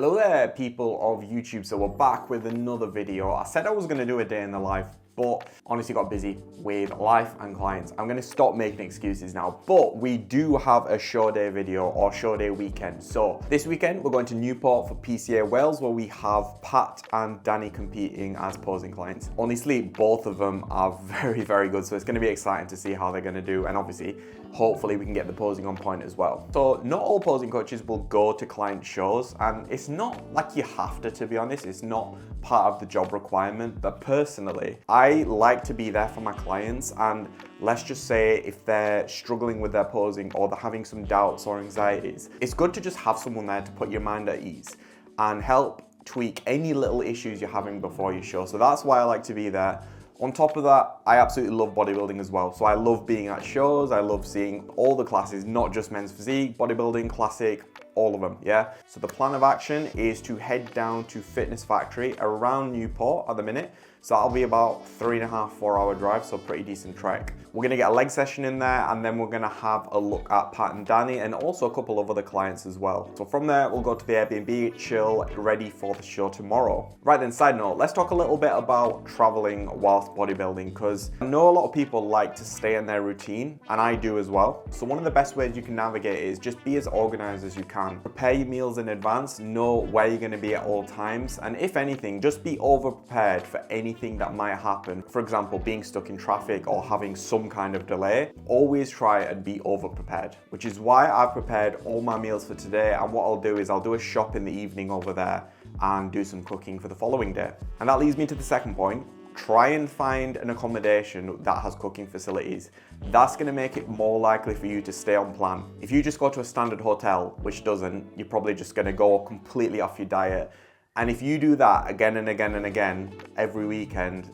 Hello there, people of YouTube. So we're back with another video. I said I was going to do a day in the life, but honestly got busy with life and clients. I'm going to stop making excuses now, but we do have a show day video or show day weekend. So this weekend we're going to Newport for PCA Wales, where we have Pat and Danny competing as posing clients. Honestly, both of them are very, very good. So it's going to be exciting to see how they're going to do. And obviously, hopefully we can get the posing on point as well. So not all posing coaches will go to client shows, and it's not like you have to be honest. It's not part of the job requirement, but personally, I like to be there for my clients. And let's just say if they're struggling with their posing or they're having some doubts or anxieties, it's good to just have someone there to put your mind at ease and help tweak any little issues you're having before your show. So that's why I like to be there. On top of that, I absolutely love bodybuilding as well. So I love being at shows. I love seeing all the classes, not just men's physique, bodybuilding, classic, all of them, yeah? So the plan of action is to head down to Fitness Factory around Newport at the minute. So that'll be about 3.5, 4 hour drive, so pretty decent trek. We're gonna get a leg session in there, and then we're gonna have a look at Pat and Danny and also a couple of other clients as well. So from there, we'll go to the Airbnb, chill, ready for the show tomorrow. Right then, side note, let's talk a little bit about traveling whilst bodybuilding, because I know a lot of people like to stay in their routine, and I do as well. So one of the best ways you can navigate is just be as organized as you can. Prepare your meals in advance, know where you're gonna be at all times, and if anything, just be over prepared for anything that might happen. For example, being stuck in traffic or having some kind of delay. Always try and be over prepared, which is why I've prepared all my meals for today. And what I'll do is I'll do a shop in the evening over there and do some cooking for the following day. And that leads me to the second point. Try and find an accommodation that has cooking facilities. That's gonna make it more likely for you to stay on plan. If you just go to a standard hotel, which doesn't, you're probably just gonna go completely off your diet. And if you do that again and again and again, every weekend,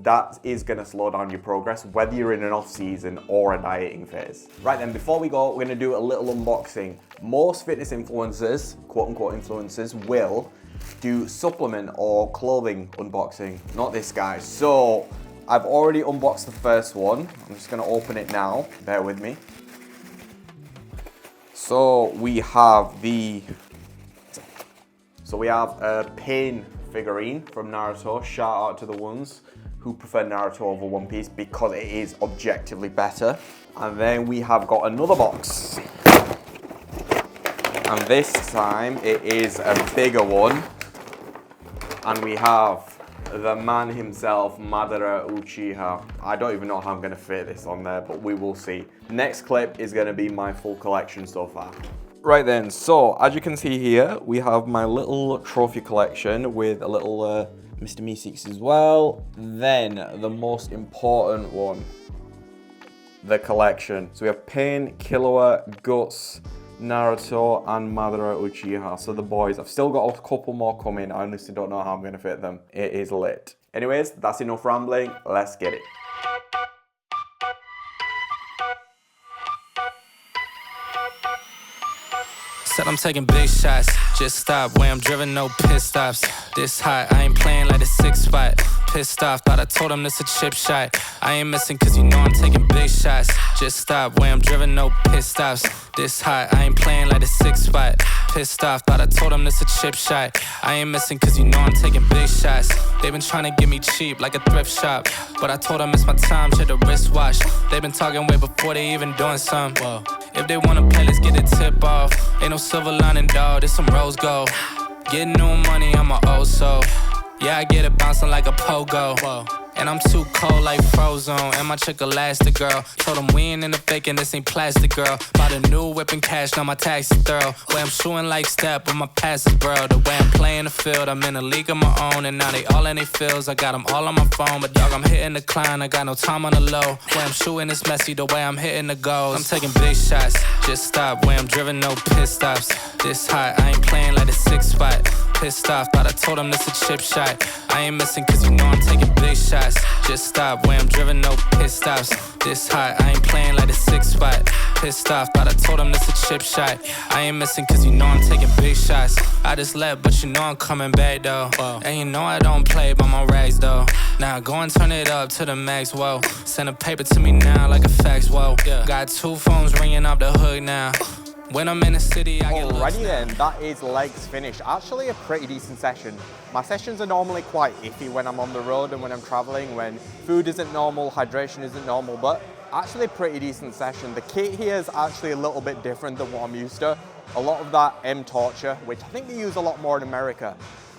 that is gonna slow down your progress, whether you're in an off season or a dieting phase. Right then, before we go, we're gonna do a little unboxing. Most fitness influencers, quote unquote influencers, will do supplement or clothing unboxing, not this guy. So I've already unboxed the first one. I'm just gonna open it now, bear with me. So we have a Pain figurine from Naruto. Shout out to the ones who prefer Naruto over One Piece because it is objectively better. And then we have got another box. And this time it is a bigger one. And we have the man himself, Madara Uchiha. I don't even know how I'm gonna fit this on there, but we will see. Next clip is gonna be my full collection so far. Right then, so as you can see here, we have my little trophy collection with a little Mr. Meeseeks as well. Then the most important one, the collection. So we have Pain, Killua, Guts, Naruto, and Madara Uchiha. So the boys, I've still got a couple more coming. I honestly don't know how I'm gonna fit them. It is lit. Anyways, that's enough rambling. Let's get it. Said I'm taking big shots, just stop where I'm driven, no pit stops. This hot, I ain't playing like a 6 spot. Pissed off, thought I told him this a chip shot. I ain't missing cause you know I'm taking big shots. Just stop where I'm driven, no pit stops. This hot, I ain't playing like a 6 spot. Pissed off, thought I told him this a chip shot. I ain't missing cause you know I'm taking big shots. They been trying to get me cheap like a thrift shop, but I told them it's my time, shit the wristwatch. They been talking way before they even doing something. Whoa. If they wanna play, let's get the tip off. Ain't no silver lining, dawg, this some rose gold. Getting new money, I'm a old soul. Yeah, I get it bouncing like a pogo. Whoa. And I'm too cold like Frozone. And my chick elastic, girl. Told them we ain't in the fake and this ain't plastic, girl. Bought a new whip and cash, now my tax is thorough. Way I'm shooting like step, but my pass is bro. The way I'm playing the field, I'm in a league of my own. And now they all in they fields, I got them all on my phone. But dog, I'm hitting the climb, I got no time on the low. Way I'm shooting is messy, the way I'm hitting the goals. I'm taking big shots, just stop. Way I'm driven, no pit stops. This hot, I ain't playing like a 6 spot. Pissed off, thought I told him this a chip shot. I ain't missing cause you know I'm taking big shots. Just stop where I'm driven, no pit stops. This hot, I ain't playing like a 6 spot. Pissed off, thought I told him this a chip shot. I ain't missing cause you know I'm taking big shots. I just left, but you know I'm coming back though. Whoa. And you know I don't play by my rags though. Now go and turn it up to the max, whoa. Send a paper to me now like a fax, whoa. Yeah. Got 2 phones ringing off the hook now. When I'm in the city, I get Alrighty then, that is legs finished. Actually a pretty decent session. My sessions are normally quite iffy when I'm on the road and when I'm traveling, when food isn't normal, hydration isn't normal, but actually a pretty decent session. The kit here is actually a little bit different than what I'm used to. A lot of that M-Torture, which I think they use a lot more in America.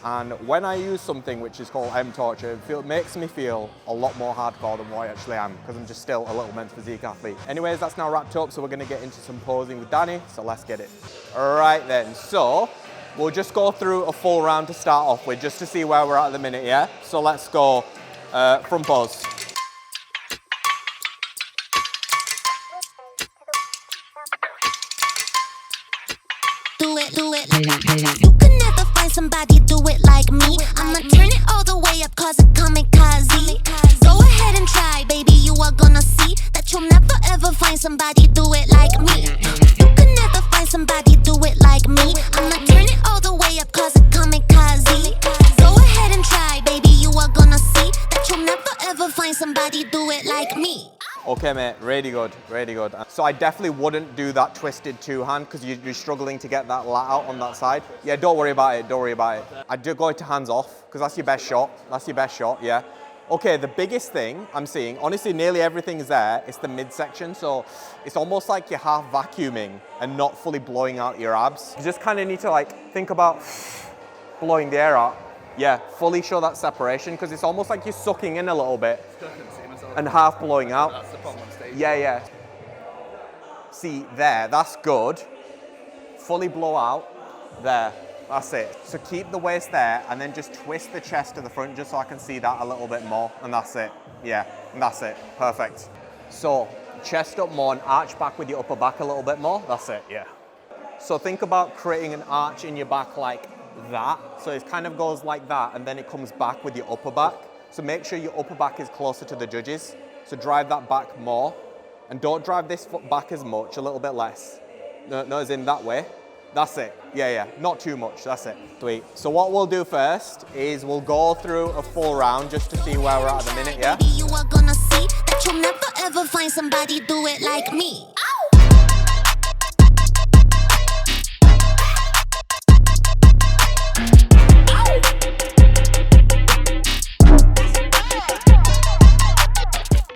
And when I use something which is called M-Torture, it makes me feel a lot more hardcore than what I actually am, because I'm just still a little men's physique athlete. Anyways, that's now wrapped up, so we're gonna get into some posing with Danny, so let's get it. All right then, so we'll just go through a full round to start off with, just to see where we're at the minute, yeah? So let's go front pose. Do it. You can never find somebody do it like me. I'ma turn it all the way up, cause it kamikaze. Go ahead and try, baby, you are gonna see that you'll never ever find somebody do it like me. You can never find somebody do it like me. I'ma turn it all the way up, cause it kamikaze. Go ahead and try, baby, you are gonna see that you'll never ever find somebody do it like me. Okay mate, really good, really good. So I definitely wouldn't do that twisted two-hand because you're struggling to get that lat out on that side. Yeah, don't worry about it, don't worry about it. I do go to hands off because that's your best shot. That's your best shot, yeah. Okay, the biggest thing I'm seeing, honestly nearly everything is there, it's the midsection. So it's almost like you're half vacuuming and not fully blowing out your abs. You just kind of need to like think about blowing the air out. Yeah, fully show that separation because it's almost like you're sucking in a little bit and half blowing out. That's the problem on stage. Yeah. See, there, that's good. Fully blow out, there, that's it. So keep the waist there and then just twist the chest to the front just so I can see that a little bit more, and that's it. Yeah, and that's it, perfect. So, chest up more and arch back with your upper back a little bit more, that's it, yeah. So think about creating an arch in your back like that. So it kind of goes like that and then it comes back with your upper back. So make sure your upper back is closer to the judges. So drive that back more. And don't drive this foot back as much, a little bit less. No, as in that way. That's it. Yeah. Not too much, that's it. Sweet. So what we'll do first is we'll go through a full round just to see where we're at the minute, yeah? Baby, you are gonna see that you'll never ever find somebody do it like me.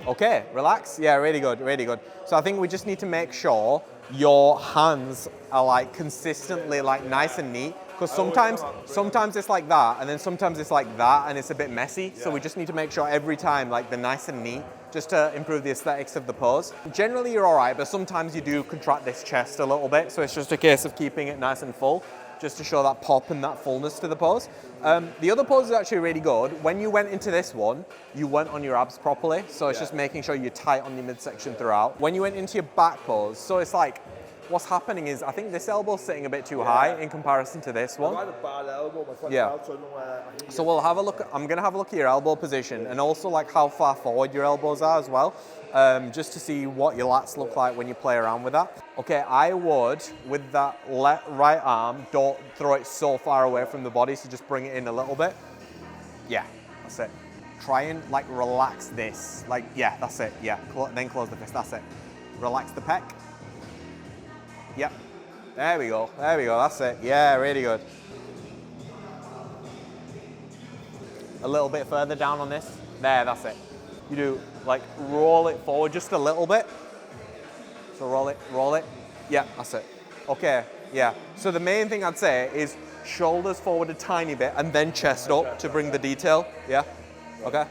Okay, relax. Yeah, really good, really good. So I think we just need to make sure your hands are like consistently like nice and neat, because sometimes it's like that and then sometimes it's like that and it's a bit messy. So we just need to make sure every time like they're nice and neat just to improve the aesthetics of the pose. Generally you're all right, but sometimes you do contract this chest a little bit. So it's just a case of keeping it nice and full, just to show that pop and that fullness to the pose. The other pose is actually really good. When you went into this one, you went on your abs properly. So it's just making sure you're tight on your midsection throughout. When you went into your back pose, so it's like, what's happening is, I think this elbow's sitting a bit too high in comparison to this one. I have a bad elbow, my front Yeah. so I don't know where I So we'll have a look, I'm gonna have a look at your elbow position and also like how far forward your elbows are as well, just to see what your lats look like when you play around with that. Okay, I would, with that right arm, don't throw it so far away from the body, so just bring it in a little bit. Yeah, that's it. Try and like relax this, like, yeah, that's it, yeah. Then close the fist, that's it. Relax the pec. Yep, there we go, that's it. Yeah, really good. A little bit further down on this. There, that's it. You do like roll it forward just a little bit. So roll it. Yeah, that's it. Okay, yeah. So the main thing I'd say is shoulders forward a tiny bit and then chest up to bring the detail. Yeah, okay.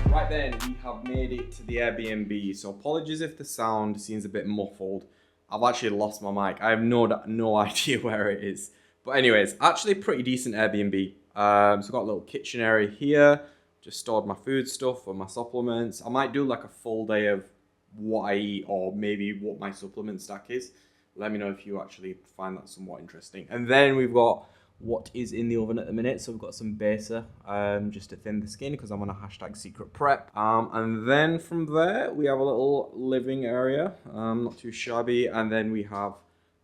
Right then, we have made it to the Airbnb, so apologies if the sound seems a bit muffled. I've actually lost my mic. I have no idea where it is. But anyways, actually pretty decent Airbnb. So I've got a little kitchen area here. Just stored my food stuff or my supplements. I might do like a full day of what I eat or maybe what my supplement stack is. Let me know if you actually find that somewhat interesting. And then we've got what is in the oven at the minute. So we've got some besa just to thin the skin because I'm on a #secret prep. And then from there we have a little living area, not too shabby. And then we have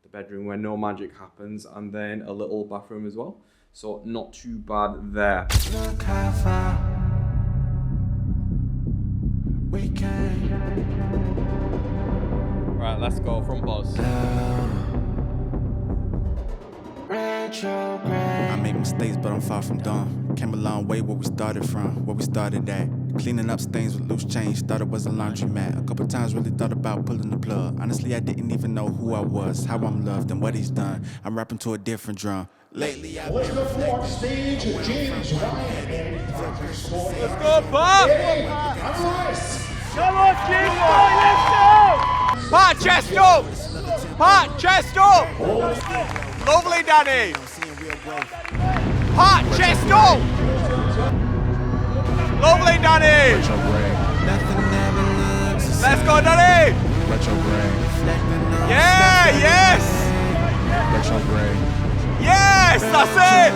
the bedroom where no magic happens, and then a little bathroom as well. So not too bad there. Look how far we came. Right, let's go from boss. I make mistakes, but I'm far from done. Came a long way where we started from, where we started at. Cleaning up stains with loose change, thought it was a laundromat. A couple times really thought about pulling the plug. Honestly, I didn't even know who I was, how I'm loved, and what he's done. I'm rapping to a different drum. Lately, I've Let's go forward stage, James Ryan. Let's go, Bob! And Rice. Come on, James Ryan, let's go! Pat, chest up! Pat, chest up! Lovely, Danny! Pat, chest up! Lovely, Danny! Let's go, Danny! Yeah, yes! Yes, that's it!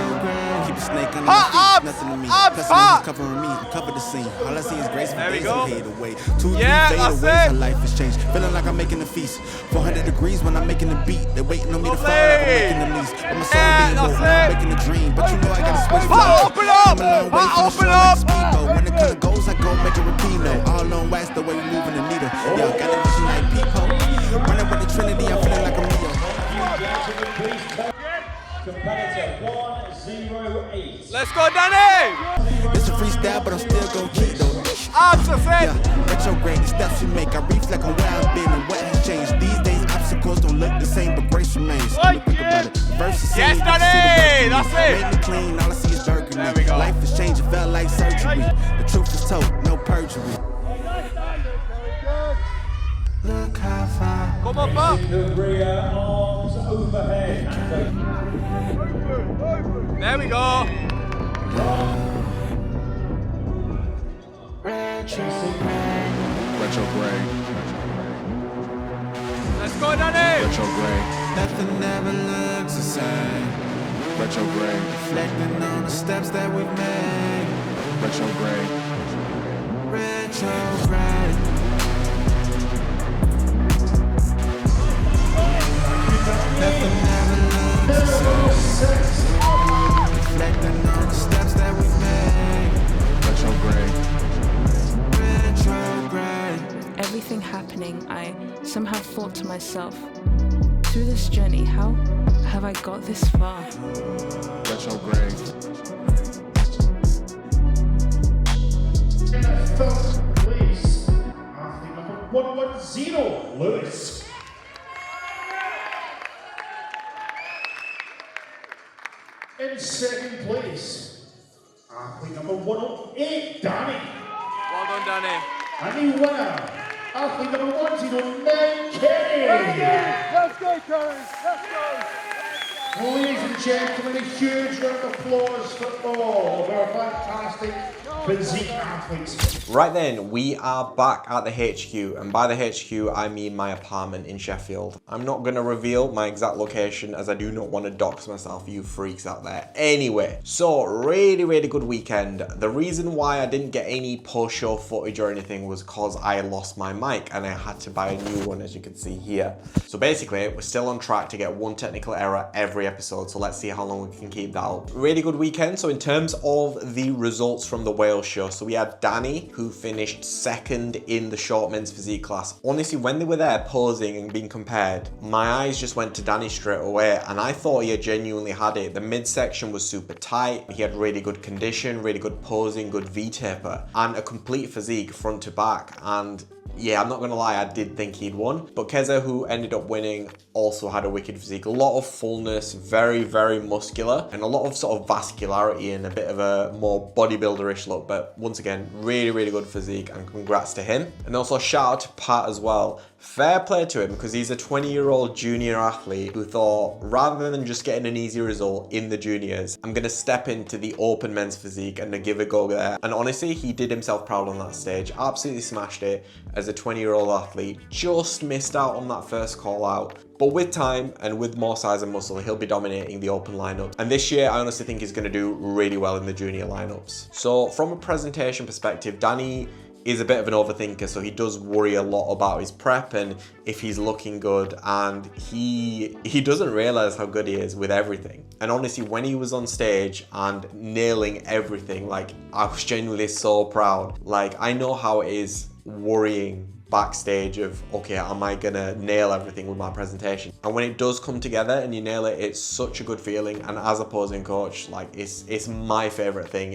Keep a snake on Pat, my feet, abs, nothing to me. abs, Plus, Pat. covering me, cover the scene. All I see is grace There we days go. and fade away. 2, 3 Yeah, fade that's away, it. her life has changed. Feeling like I'm making a feast. 400 degrees when I'm making the beat. They're waiting on me to fall like I'm making the least. But my soul Yeah, being that's woke, now I'm it. making a dream. But you know I gotta switch Pat, flows. open up! I'm a long way Pat, from the open shore like up! a speedboat. When the color goes, I go make a repeat note. All on wax, the way we moving the needle. Yo, got it looking like people. Running with the Trinity, I'm feeling like I'm Neo. Competitor 108. Let's go, Danny! It's a freestyle, but I'm still gon' keep though. Abs, that's Yeah, it! retrograde, the steps we make. I reflect on where I've been and what has changed. These days, obstacles don't look the same, but grace remains. Let me think about it. Versus Yes, scene, Danny! you can see the That's it. Made me clean, all I see is dirt. There we go. Life has changed, it felt like surgery. The truth is told, no perjury. Look how far. Come on, Pat! Career arms overhead. There we go! Retrograde. Let's go, Danny! Retrograde. Nothing ever looks the same. Retrograde. Reflecting on the steps that we've made. Retrograde. Retrograde. Nothing ever looks the same. Reflecting on the steps that we've made. Retrograde. Retrograde. Everything happening, I somehow thought to myself, through this journey, how have I got this far? Retrograde. Third place, athlete number 110, Lewis. In second place, athlete number 108, Danny. Well done, Danny. And the winner, athlete number 109, Kenny. Let's go, Curry. Let's go. Ladies and gentlemen, a huge round of applause for all of our fantastic physique athletes. Right then, we are back at the HQ, and by the HQ, I mean my apartment in Sheffield. I'm not gonna reveal my exact location as I do not want to dox myself, you freaks out there. Anyway, so really good weekend. The reason why I didn't get any post-show footage or anything was because I lost my mic and I had to buy a new one, as you can see here. So basically, we're still on track to get one technical error every episode, so let's see how long we can keep that up. Really good weekend. So in terms of the results from the Wales Show, so we had Danny, who finished second in the short men's physique class. Honestly, when they were there posing and being compared, my eyes just went to Danny straight away, and I thought he had genuinely had it. The midsection was super tight, he had really good condition, really good posing, good V-taper, and a complete physique front to back. And yeah, I'm not gonna lie, I did think he'd won. But Keza, who ended up winning, also had a wicked physique. A lot of fullness, very muscular, and a lot of sort of vascularity and a bit of a more bodybuilder-ish look. But once again, really good physique, and congrats to him. And also shout out to Pat as well. Fair play to him, because he's a 20-year-old junior athlete who thought, rather than just getting an easy result in the juniors, I'm gonna step into the open men's physique and give a go there. And honestly, he did himself proud on that stage. Absolutely smashed it as a 20-year-old athlete. Just missed out on that first call out. But with time and with more size and muscle, he'll be dominating the open lineup. And this year, I honestly think he's gonna do really well in the junior lineups. So from a presentation perspective, Danny is a bit of an overthinker, so he does worry a lot about his prep and if he's looking good, and he doesn't realize how good he is with everything. And honestly, when he was on stage and nailing everything, like, I was genuinely so proud. Like, I know how it is worrying backstage of, okay, am I gonna nail everything with my presentation? And when it does come together and you nail it, it's such a good feeling. And as a posing coach, like, it's my favorite thing.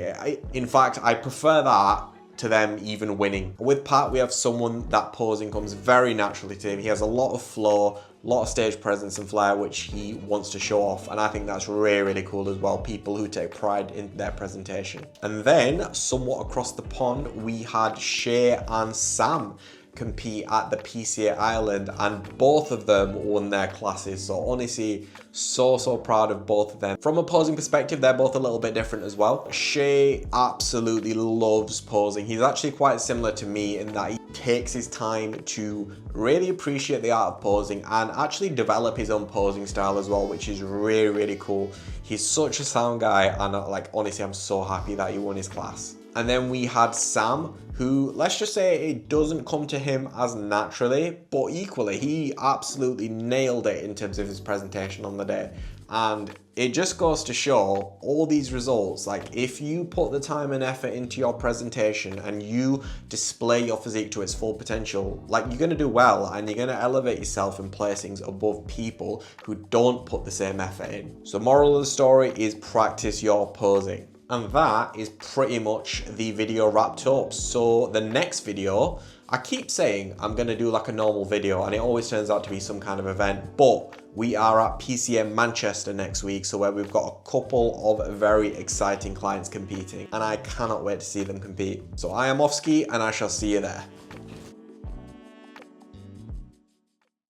In fact, I prefer that to them even winning. With Pat, we have someone that posing comes very naturally to him. He has a lot of flow, a lot of stage presence and flair, which he wants to show off. And I think that's really, really cool as well. People who take pride in their presentation. And then somewhat across the pond, we had Shay and Sam compete at the PCA Ireland, and both of them won their classes. So honestly, so proud of both of them. From a posing perspective, they're both a little bit different as well. Shay absolutely loves posing. He's actually quite similar to me in that he takes his time to really appreciate the art of posing and actually develop his own posing style as well, which is really, really cool. He's such a sound guy, and like, honestly, I'm so happy that he won his class. And then we had Sam, who, let's just say it doesn't come to him as naturally, but equally, he absolutely nailed it in terms of his presentation on the day. And it just goes to show all these results, like, if you put the time and effort into your presentation and you display your physique to its full potential, like, you're gonna do well and you're gonna elevate yourself and placings above people who don't put the same effort in. So moral of the story is practice your posing. And that is pretty much the video wrapped up. So the next video, I keep saying I'm gonna do like a normal video and it always turns out to be some kind of event, but we are at PCA Manchester next week, so where we've got a couple of very exciting clients competing, and I cannot wait to see them compete. So I am off ski and I shall see you there.